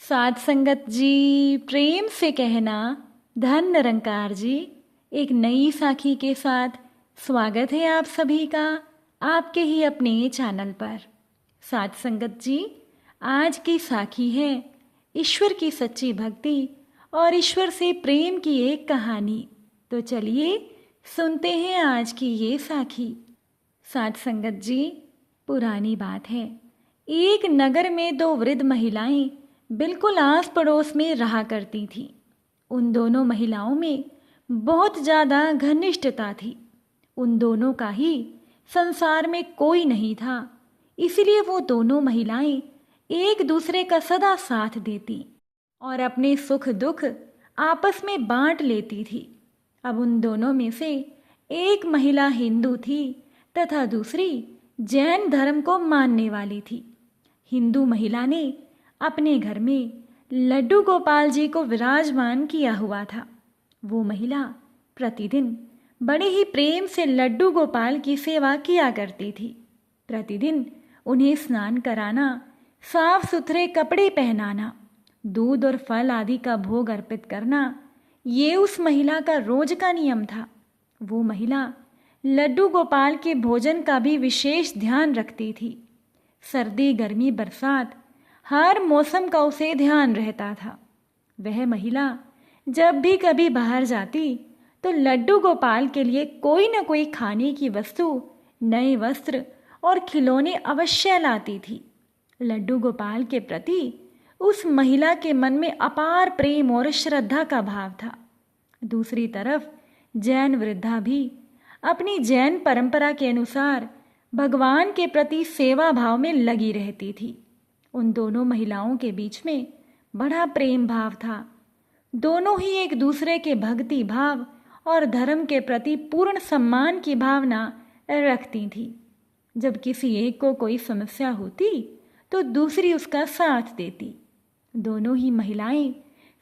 साध संगत जी, प्रेम से कहना धन निरंकार जी। एक नई साखी के साथ स्वागत है आप सभी का आपके ही अपने चैनल पर। साध संगत जी, आज की साखी है ईश्वर की सच्ची भक्ति और ईश्वर से प्रेम की एक कहानी। तो चलिए सुनते हैं आज की ये साखी। साध संगत जी, पुरानी बात है, एक नगर में दो वृद्ध महिलाएं बिल्कुल आस पड़ोस में रहा करती थीं। उन दोनों महिलाओं में बहुत ज़्यादा घनिष्ठता थी। उन दोनों का ही संसार में कोई नहीं था, इसलिए वो दोनों महिलाएं एक दूसरे का सदा साथ देती और अपने सुख दुख आपस में बांट लेती थी। अब उन दोनों में से एक महिला हिंदू थी तथा दूसरी जैन धर्म को मानने वाली थी। हिंदू महिला ने अपने घर में लड्डू गोपाल जी को विराजमान किया हुआ था। वो महिला प्रतिदिन बड़े ही प्रेम से लड्डू गोपाल की सेवा किया करती थी। प्रतिदिन उन्हें स्नान कराना, साफ सुथरे कपड़े पहनाना, दूध और फल आदि का भोग अर्पित करना, ये उस महिला का रोज का नियम था। वो महिला लड्डू गोपाल के भोजन का भी विशेष ध्यान रखती थी। सर्दी, गर्मी, बरसात, हर मौसम का उसे ध्यान रहता था। वह महिला जब भी कभी बाहर जाती तो लड्डू गोपाल के लिए कोई न कोई खाने की वस्तु, नए वस्त्र और खिलौने अवश्य लाती थी। लड्डू गोपाल के प्रति उस महिला के मन में अपार प्रेम और श्रद्धा का भाव था। दूसरी तरफ जैन वृद्धा भी अपनी जैन परंपरा के अनुसार भगवान के प्रति सेवा भाव में लगी रहती थी। उन दोनों महिलाओं के बीच में बड़ा प्रेम भाव था। दोनों ही एक दूसरे के भक्ति भाव और धर्म के प्रति पूर्ण सम्मान की भावना रखती थी। जब किसी एक को कोई समस्या होती तो दूसरी उसका साथ देती। दोनों ही महिलाएं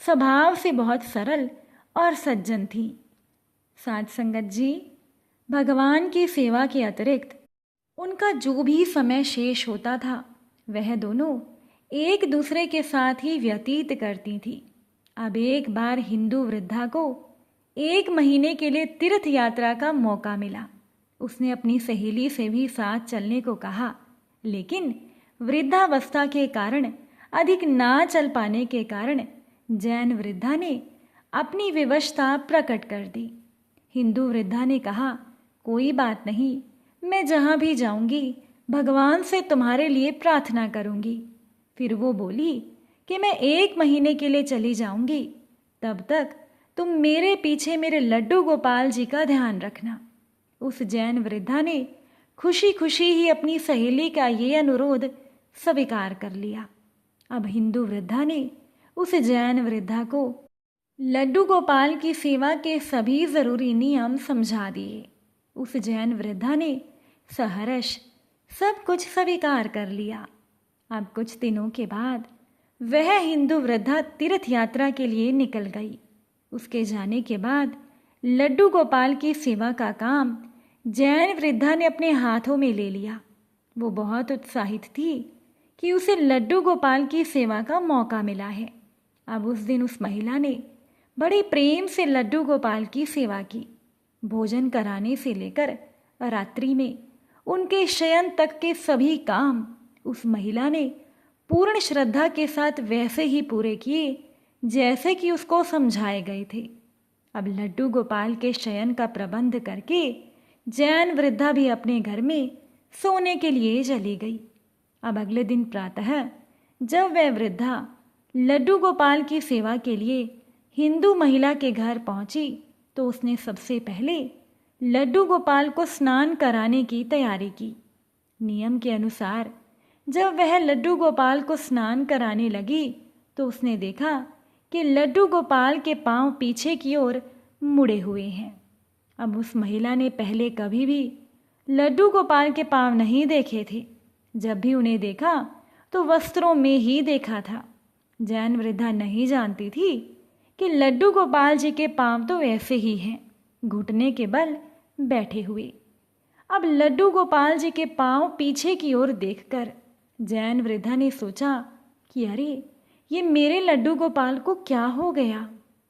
स्वभाव से बहुत सरल और सज्जन थीं। साध संगत जी, भगवान की सेवा के अतिरिक्त उनका जो भी समय शेष होता था वह दोनों एक दूसरे के साथ ही व्यतीत करती थी। अब एक बार हिंदू वृद्धा को 1 महीने के लिए तीर्थ यात्रा का मौका मिला। उसने अपनी सहेली से भी साथ चलने को कहा, लेकिन वृद्धावस्था के कारण, अधिक ना चल पाने के कारण जैन वृद्धा ने अपनी विवशता प्रकट कर दी। हिंदू वृद्धा ने कहा, कोई बात नहीं, मैं जहाँ भी जाऊंगी भगवान से तुम्हारे लिए प्रार्थना करूंगी। फिर वो बोली कि मैं 1 महीने के लिए चली जाऊंगी, तब तक तुम मेरे पीछे मेरे लड्डू गोपाल जी का ध्यान रखना। उस जैन वृद्धा ने खुशी खुशी ही अपनी सहेली का ये अनुरोध स्वीकार कर लिया। अब हिंदू वृद्धा ने उस जैन वृद्धा को लड्डू गोपाल की सेवा के सभी जरूरी नियम समझा दिए। उस जैन वृद्धा ने सहर्ष सब कुछ स्वीकार कर लिया। अब कुछ दिनों के बाद वह हिंदू वृद्धा तीर्थ यात्रा के लिए निकल गई। उसके जाने के बाद लड्डू गोपाल की सेवा का काम जैन वृद्धा ने अपने हाथों में ले लिया। वो बहुत उत्साहित थी कि उसे लड्डू गोपाल की सेवा का मौका मिला है। अब उस दिन उस महिला ने बड़े प्रेम से लड्डू गोपाल की सेवा की। भोजन कराने से लेकर रात्रि में उनके शयन तक के सभी काम उस महिला ने पूर्ण श्रद्धा के साथ वैसे ही पूरे किए जैसे कि उसको समझाए गए थे। अब लड्डू गोपाल के शयन का प्रबंध करके जैन वृद्धा भी अपने घर में सोने के लिए चली गई। अब अगले दिन प्रातः जब वह वृद्धा लड्डू गोपाल की सेवा के लिए हिंदू महिला के घर पहुंची तो उसने सबसे पहले लड्डू गोपाल को स्नान कराने की तैयारी की। नियम के अनुसार जब वह लड्डू गोपाल को स्नान कराने लगी तो उसने देखा कि लड्डू गोपाल के पांव पीछे की ओर मुड़े हुए हैं। अब उस महिला ने पहले कभी भी लड्डू गोपाल के पांव नहीं देखे थे। जब भी उन्हें देखा तो वस्त्रों में ही देखा था। जैन वृद्धा नहीं जानती थी कि लड्डू गोपाल जी के पांव तो ऐसे ही हैं, घुटने के बल बैठे हुए। अब लड्डू गोपाल जी के पांव पीछे की ओर देखकर जैन वृद्धा ने सोचा कि अरे, ये मेरे लड्डू गोपाल को क्या हो गया?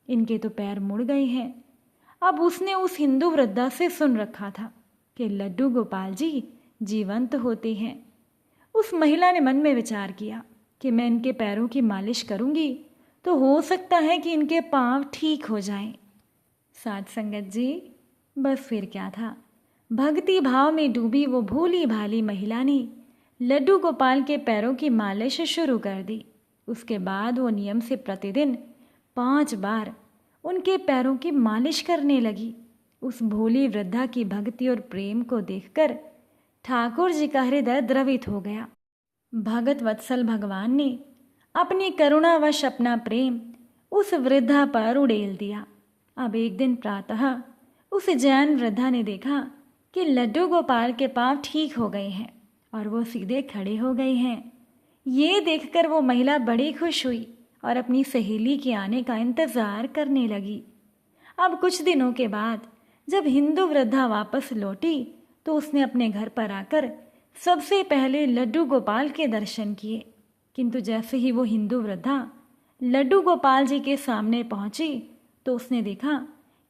इनके तो पैर मुड़ गए हैं। अब उसने उस हिंदू वृद्धा से सुन रखा था कि लड्डू गोपाल जी जीवंत होते हैं। उस महिला ने मन में विचार किया कि मैं इनके पैरों की मालिश करूंगी तो हो सकता है कि इनके पांव ठीक हो जाएं। साध संगत जी, बस फिर क्या था, भक्ति भाव में डूबी वो भोली भाली महिला ने लड्डू गोपाल के पैरों की मालिश शुरू कर दी। उसके बाद वो नियम से प्रतिदिन 5 बार उनके पैरों की मालिश करने लगी। उस भोली वृद्धा की भक्ति और प्रेम को देखकर ठाकुर जी का हृदय द्रवित हो गया। भगत वत्सल भगवान ने अपनी करुणावश अपना प्रेम उस वृद्धा पर उड़ेल दिया। अब एक दिन प्रातः उस जैन वृद्धा ने देखा कि लड्डू गोपाल के पांव ठीक हो गए हैं और वो सीधे खड़े हो गए हैं। ये देखकर वो महिला बड़ी खुश हुई और अपनी सहेली के आने का इंतजार करने लगी। अब कुछ दिनों के बाद जब हिंदू वृद्धा वापस लौटी तो उसने अपने घर पर आकर सबसे पहले लड्डू गोपाल के दर्शन किए। किंतु जैसे ही वो हिंदू वृद्धा लड्डू गोपाल जी के सामने पहुंची तो उसने देखा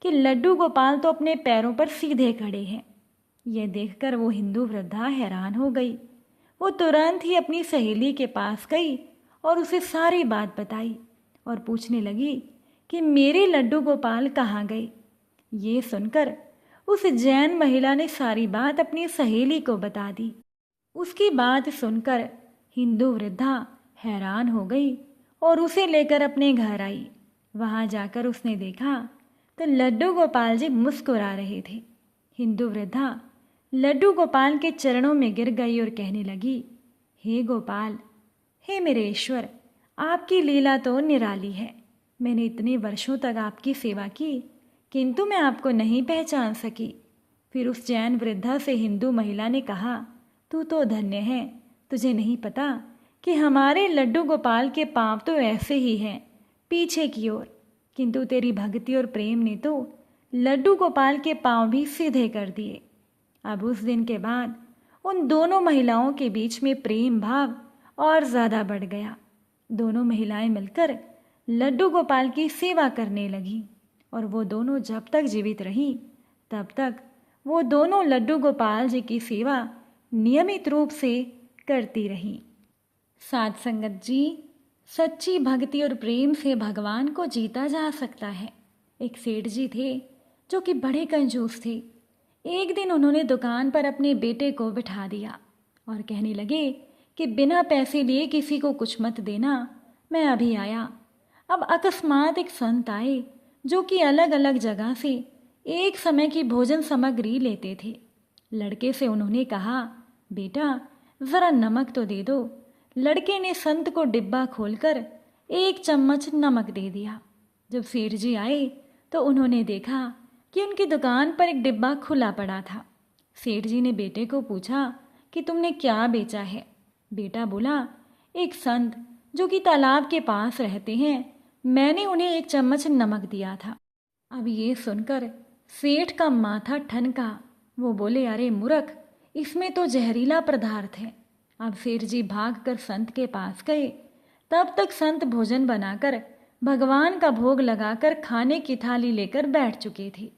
कि लड्डू गोपाल तो अपने पैरों पर सीधे खड़े हैं। यह देखकर वो हिंदू वृद्धा हैरान हो गई। वो तुरंत ही अपनी सहेली के पास गई और उसे सारी बात बताई और पूछने लगी कि मेरे लड्डू गोपाल कहाँ गए। ये सुनकर उस जैन महिला ने सारी बात अपनी सहेली को बता दी। उसकी बात सुनकर हिंदू वृद्धा हैरान हो गई और उसे लेकर अपने घर आई। वहाँ जाकर उसने देखा तो लड्डू गोपाल जी मुस्कुरा रहे थे। हिंदू वृद्धा लड्डू गोपाल के चरणों में गिर गई और कहने लगी, हे गोपाल, हे मेरे ईश्वर, आपकी लीला तो निराली है। मैंने इतने वर्षों तक आपकी सेवा की किंतु मैं आपको नहीं पहचान सकी। फिर उस जैन वृद्धा से हिंदू महिला ने कहा, तू तो धन्य है, तुझे नहीं पता कि हमारे लड्डू गोपाल के पांव तो ऐसे ही हैं, पीछे की ओर, किंतु तेरी भक्ति और प्रेम ने तो लड्डू गोपाल के पांव भी सीधे कर दिए। अब उस दिन के बाद उन दोनों महिलाओं के बीच में प्रेम भाव और ज़्यादा बढ़ गया। दोनों महिलाएं मिलकर लड्डू गोपाल की सेवा करने लगीं और वो दोनों जब तक जीवित रहीं तब तक वो दोनों लड्डू गोपाल जी की सेवा नियमित रूप से करती रहीं। साध संगत जी, सच्ची भक्ति और प्रेम से भगवान को जीता जा सकता है। एक सेठ जी थे जो कि बड़े कंजूस थे। एक दिन उन्होंने दुकान पर अपने बेटे को बिठा दिया और कहने लगे कि बिना पैसे लिए किसी को कुछ मत देना, मैं अभी आया। अब अकस्मात एक संत आए जो कि अलग अलग जगह से एक समय की भोजन सामग्री लेते थे। लड़के से उन्होंने कहा, बेटा ज़रा नमक तो दे दो। लड़के ने संत को डिब्बा खोलकर 1 चम्मच नमक दे दिया। जब सेठ जी आए तो उन्होंने देखा कि उनकी दुकान पर एक डिब्बा खुला पड़ा था। सेठ जी ने बेटे को पूछा कि तुमने क्या बेचा है। बेटा बोला, एक संत जो कि तालाब के पास रहते हैं, मैंने उन्हें 1 चम्मच नमक दिया था। अब ये सुनकर सेठ का माथा ठनका। वो बोले, अरे मूर्ख, इसमें तो जहरीला पदार्थ है। अब सेठ जी भागकर संत के पास गए। तब तक संत भोजन बनाकर भगवान का भोग लगाकर खाने की थाली लेकर बैठ चुके थे।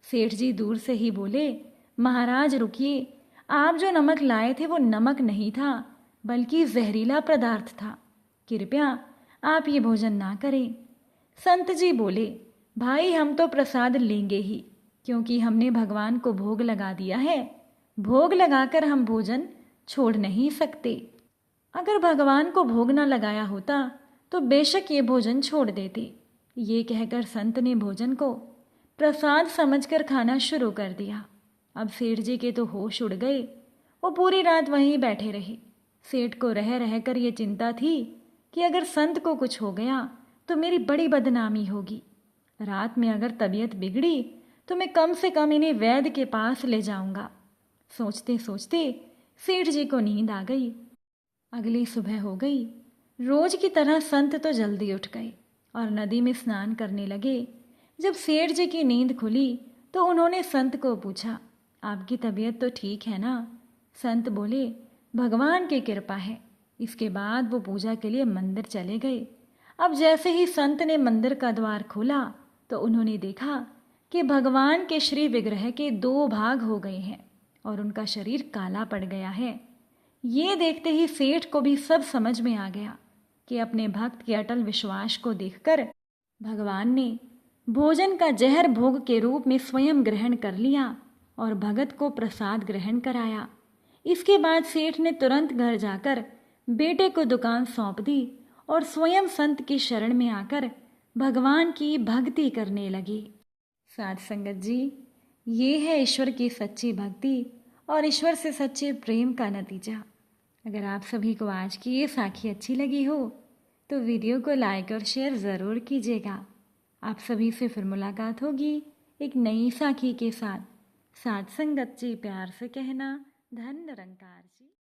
सेठ जी दूर से ही बोले, महाराज रुकिए, आप जो नमक लाए थे वो नमक नहीं था बल्कि जहरीला पदार्थ था। कृपया आप ये भोजन ना करें। संत जी बोले, भाई हम तो प्रसाद लेंगे ही, क्योंकि हमने भगवान को भोग लगा दिया है। भोग लगाकर हम भोजन छोड़ नहीं सकते। अगर भगवान को भोग न लगाया होता तो बेशक ये भोजन छोड़ देते। ये कहकर संत ने भोजन को प्रसाद समझकर खाना शुरू कर दिया। अब सेठ जी के तो होश उड़ गए। वो पूरी रात वहीं बैठे रहे। सेठ को रह रहकर ये चिंता थी कि अगर संत को कुछ हो गया तो मेरी बड़ी बदनामी होगी। रात में अगर तबीयत बिगड़ी तो मैं कम से कम इन्हें वैद्य के पास ले जाऊंगा। सोचते सोचते सेठ जी को नींद आ गई। अगली सुबह हो गई। रोज की तरह संत तो जल्दी उठ गए और नदी में स्नान करने लगे। जब सेठ जी की नींद खुली तो उन्होंने संत को पूछा, आपकी तबीयत तो ठीक है ना? संत बोले, भगवान की कृपा है। इसके बाद वो पूजा के लिए मंदिर चले गए। अब जैसे ही संत ने मंदिर का द्वार खोला तो उन्होंने देखा कि भगवान के श्री विग्रह के 2 भाग हो गए हैं और उनका शरीर काला पड़ गया है। ये देखते ही सेठ को भी सब समझ में आ गया कि अपने भक्त के अटल विश्वास को देखकर भगवान ने भोजन का जहर भोग के रूप में स्वयं ग्रहण कर लिया और भगत को प्रसाद ग्रहण कराया। इसके बाद सेठ ने तुरंत घर जाकर बेटे को दुकान सौंप दी और स्वयं संत की शरण में आकर भगवान की भक्ति करने लगी। साध संगत जी, ये है ईश्वर की सच्ची भक्ति और ईश्वर से सच्चे प्रेम का नतीजा। अगर आप सभी को आज की ये साखी अच्छी लगी हो तो वीडियो को लाइक और शेयर ज़रूर कीजिएगा। आप सभी से फिर मुलाकात होगी एक नई साखी के साथ। साध संगत जी, प्यार से कहना, धन निरंकार जी।